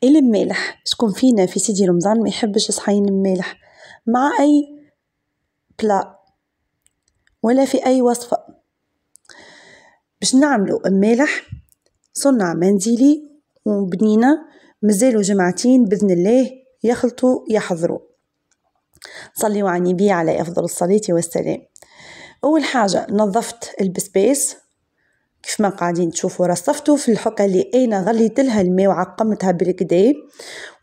إلى المالح، شكون فينا في سيدي رمضان ما يحبش صحين المالح مع أي بلا ولا في أي وصفة. باش نعملو المالح صنع منزلي وبنينة، مازالو جمعتين بإذن الله يخلطوا يحضروا. صليوا على النبي عليه أفضل الصلاة والسلام. أول حاجة نظفت البسباس كيف ما قاعدين تشوفوا، رصفته في الحكة اللي أنا غليت لها الماء وعقمتها بالكدا،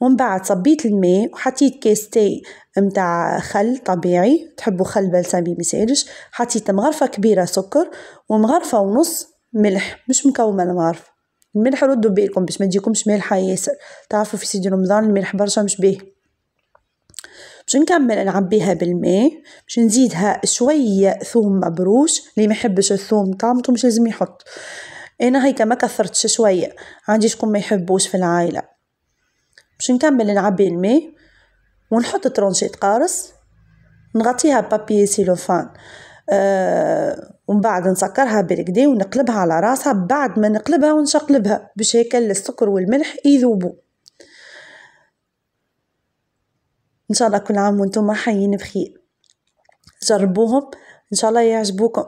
ومن بعد صبيت الماء وحطيت كاس تاي متاع خل طبيعي، تحبوا خل بلسمي مسالش، حطيت مغرفة كبيرة سكر ومغرفة ونص ملح، مش مكومة المغرفة. الملح ردوا بالكم باش ما تجيكمش مالحة ياسر، تعرفوا في سيدي رمضان الملح برشا مش باهي. باش نكمل نعبيها بالماء، باش نزيدها شوية ثوم مبروش، اللي ما يحبش الثوم طعمته مش لازم يحط، انا هيك ما كثرتش شوية، عندي شكون ما يحبوش في العائلة. باش نكمل نعبي الماء ونحط ترونشيت قارص، نغطيها بابي سيلوفان، ومن بعد نسكرها بالكدا ونقلبها على راسها. بعد ما نقلبها ونشقلبها باش هيك السكر والملح يذوبوا. إن شاء الله كل عام وانتم حيين بخير، جربوهم إن شاء الله يعجبوكم.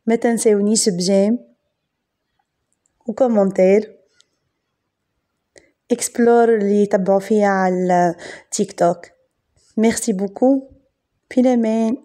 ما تنسونيش بجيم وكومنتير، اكسبلور اللي يتبعوا فيها على تيك توك. ميرسي بوكو، في الأمان.